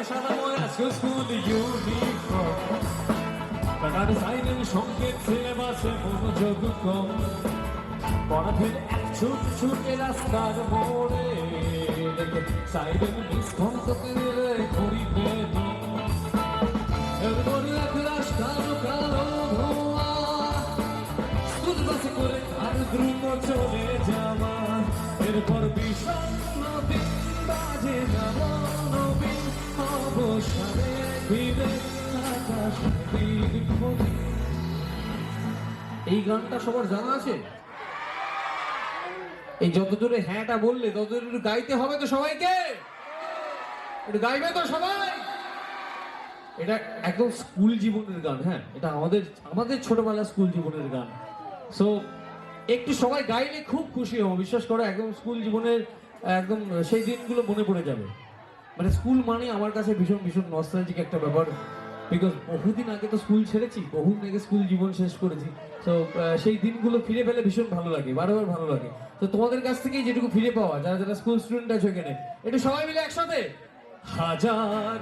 সাদা ময়রা school uniform কাটার silent সংকেত সিলেবাসে মনোযোগ কম পড়া ফেলে এক ছুট ছুটে রাস্তার মোড়ে দেখে সাইলেন নিষ্কণ্ঠ করে ঘুরি পেয়ে এরপরে এক রাস্তার কালো ধোঁয়া স্কুল বাসে করে আর দ্রুত চলে যাওয়া এরপর বিষণ্ণ দিন বাজে যাব নবীন অবসরে ফিরে আকাশ এই গানটা সবার জানা আছে? এই যত দূরে হ্যাঁটা বললে তত দূরে গাইতে হবে তো সবাইকে, একটু গাইবে তো সবাই। এটা একদম স্কুল জীবনের গান, হ্যাঁ এটা আমাদের ছোটবেলার স্কুল জীবনের গান। সো একটু সবাই গাইলে খুব খুশি হবো, বিশ্বাস করো একদম স্কুল জীবনের একদম সেই দিনগুলো মনে পড়ে যাবে। মানে স্কুল মানে আমার কাছে ভীষণ ভীষণ নস্টালজিক একটা ব্যাপার, বিকজ বহুদিন আগে তো স্কুল ছেড়েছি, বহুদিন আগে স্কুল জীবন শেষ করেছি। তো সেই দিনগুলো ফিরে পেলে ভীষণ ভালো লাগে, বারবার ভালো লাগে। তো তোমাদের কাছ থেকেই যেটুকু ফিরে পাওয়া, যারা যারা স্কুল স্টুডেন্ট আছে এখানে, একটু সবাই মিলে একসাথে হাজার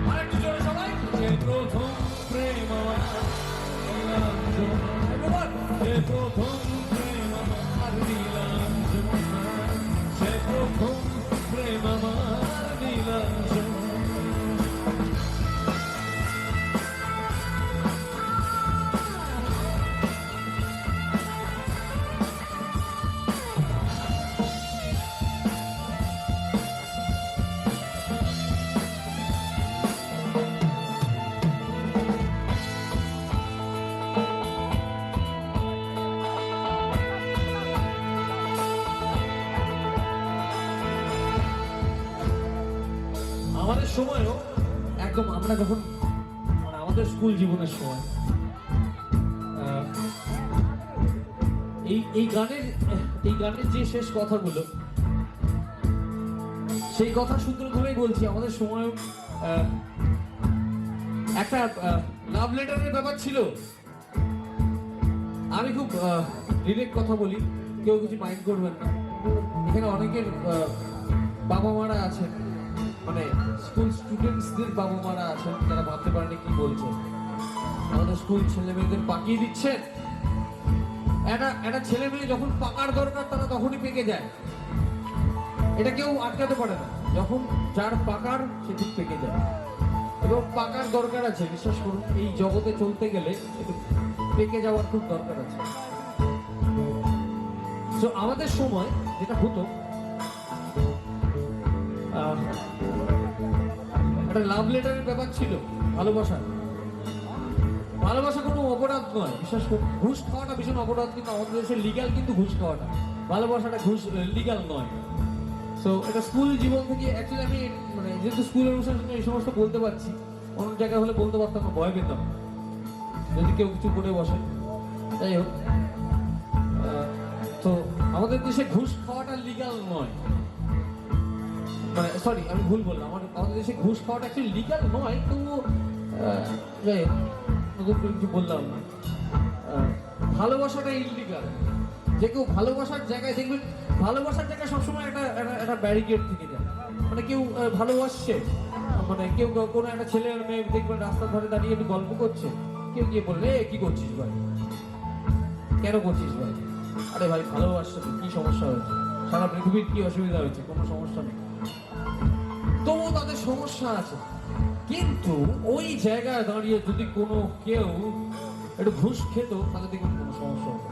আরেকটু জোরে সবাই। প্রথম প্রেম প্রথম প্রেম আমার দিলাম সে প্রথম প্রেম আমার দিলাম। আমাদের সময়ও একদম আমরা যখন মানে আমাদের স্কুল জীবনের সময় এই গানের যে শেষ কথাগুলো, সেই কথা সূত্র ধরেই বলছি, আমাদের সময় একটা লাভ লেটারের ব্যাপার ছিল। আমি খুব ডিরেক্ট কথা বলি, কেউ কিছু মাইন্ড করবেন না। এখানে অনেকের বাবা মারা আছেন, মানে স্কুল স্টুডেন্টসদের বাবা মারা আছেন, যারা ভাবতে পারেনি কি বলছে। আমাদের স্কুল ছেলে মেয়েদের পাকিয়ে দিচ্ছেন। একটা ছেলে মেয়ে যখন পাকার দরকার তারা তখনই পেকে যায়, এটা কেউ আটকাতে পারে না। যখন যার পাকার সে ঠিক পেকে যায়, এবং পাকার দরকার আছে, বিশ্বাস করুন এই জগতে চলতে গেলে একটু পেকে যাওয়ার খুব দরকার আছে। তো আমাদের সময় যেটা হতো, একটা লাভ লেটারের ব্যাপার ছিল। ভালোবাসা কোনো অপরাধ নয়, বিশ্বাস করুন। ঘুষ খাওয়াটা ভীষণ অপরাধ, কিন্তু আমাদের দেশে লিগ্যাল কিন্তু ঘুষ খাওয়াটা, ভালোবাসাটা ঘুষ লিগ্যাল নয়। সো এটা স্কুল জীবন থেকে অ্যাকচুয়ালি আমি মানে যেহেতু স্কুলের অনুষ্ঠানে এই সমস্ত বলতে পারছি, অন্য জায়গায় হলে বলতে পারতাম না, ভয় পেতাম যদি কেউ কিছু করে বসে। যাই হোক, তো আমাদের দেশে ঘুষ খাওয়াটা লিগ্যাল নয়, মানে সরি আমি ভুল বললাম, আমাদের দেশে ঘুষ খাওয়াটা অ্যাকচুয়ালি লিগ্যাল নয়। তো যাই হোক, নতুন করে কিছু বললাম না। ভালোবাসাটা ইলিগাল। যে কেউ ভালোবাসার জায়গায় দেখবেন, ভালোবাসার জায়গায় সবসময় একটা ব্যারিকেড থেকে যায়। মানে কেউ ভালোবাসছে, মানে কেউ কোনো একটা ছেলে আর মেয়ে দেখবেন রাস্তার ধারে দাঁড়িয়ে একটু গল্প করছে, কেউ গিয়ে বললে কি করছিস ভাই, কেন করছিস ভাই? আরে ভাই ভালোবাসছে তো, কি সমস্যা হয়েছে, সারা পৃথিবীর কি অসুবিধা হয়েছে? কোনো সমস্যা নেই। তবুও তাদের সমস্যা আছে। কিন্তু ওই জায়গায় দাঁড়িয়ে যদি কোনো কেউ একটু ঘুষ খেত, তাহলে দেখবেন কোনো সমস্যা হতো।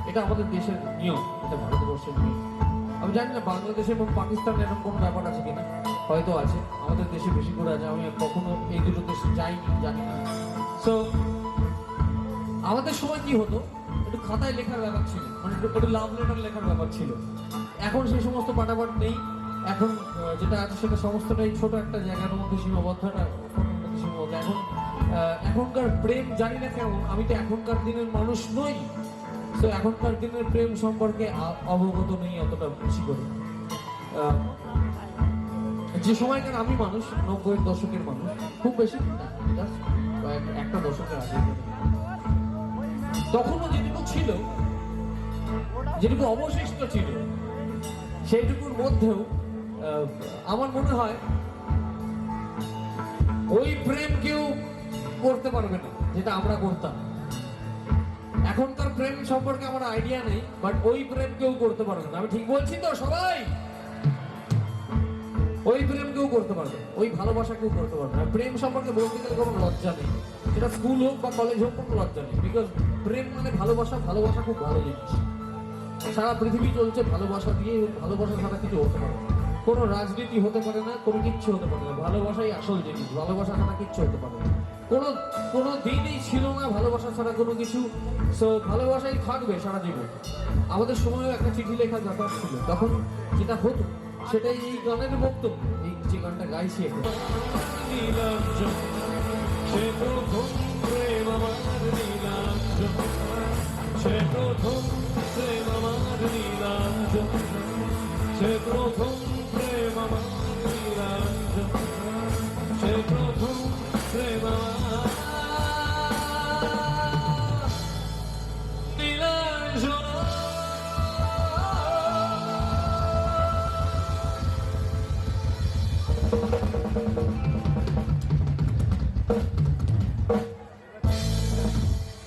এটা আমাদের দেশের নিয়ম, এটা ভারতবর্ষের নিয়ম। আমি জানি না বাংলাদেশে এবং পাকিস্তানে এরকম কোনো ব্যাপার আছে কিনা, হয়তো আছে, আমাদের দেশে বেশি করে আছে। আমি কখনো এই দুটো দেশে যাইনি, জানি না। সো আমাদের সময় কি হতো, একটু খাতায় লেখার ব্যাপার ছিল, মানে একটু লাভ লেটার লেখার ব্যাপার ছিল। এখন সেই সমস্ত পাটাপাট নেই। এখন যেটা আছে সেটা সমস্তটাই ছোট একটা জায়গার মধ্যে সীমাবদ্ধ, এখন এখনকার প্রেম জানি না কেমন, আমি তো এখনকার দিনের মানুষ নই। তো এখনকার দিনের প্রেম সম্পর্কে অবগত নেই অতটা বেশি করে। যে সময়কার আমি মানুষ, 90-এর দশকের মানুষ, খুব বেশি একটা দশকের আগে, তখনও যেটুকু ছিল যেটুকু অবশিষ্ট ছিল সেইটুকুর মধ্যেও আমার মনে হয় ওই প্রেম কেউ করতে পারবে না যেটা আমরা করতাম। এখনকার প্রেম সম্পর্কে আমার আইডিয়া নেই, বাট ওই প্রেম কেউ করতে পারবে না। আমি ঠিক বলছি তো সবাই? ওই প্রেম কেউ করতে পারবে, ওই ভালোবাসা কেউ করতে পারবে না। প্রেম সম্পর্কে বলতে গেলে কোনো লজ্জা নেই, সেটা স্কুল হোক বা কলেজ হোক, কোনো লজ্জা নেই। বিকজ প্রেম মানে ভালোবাসা, ভালোবাসা খুব ভালো জিনিস। সারা পৃথিবী চলছে ভালোবাসা দিয়ে, ভালোবাসা ছাড়া কিছু হতে পারে না। কোনো রাজনীতি হতে পারে না, কোনো কিচ্ছু হতে পারে না। ভালোবাসাই আসল জিনিস, ভালোবাসা ছাড়া কিচ্ছু হতে পারে না। কোনো দিনই ছিল না ভালোবাসা ছাড়া কোনো কিছু। সো ভালোবাসাই থাকবে সারা জীবন। আমাদের সময়ও একটা চিঠি লেখার ব্যাপার ছিল, তখন যেটা হতো সেটাই এই গানের বক্তব্য। এই যে গানটা গাইছি এখন, সে প্রথম প্রেম আমার নীলাঞ্জন, সে প্রথম প্রেম আমার নীলাঞ্জন, সে প্রথম প্রেম আমার নীলাঞ্জন।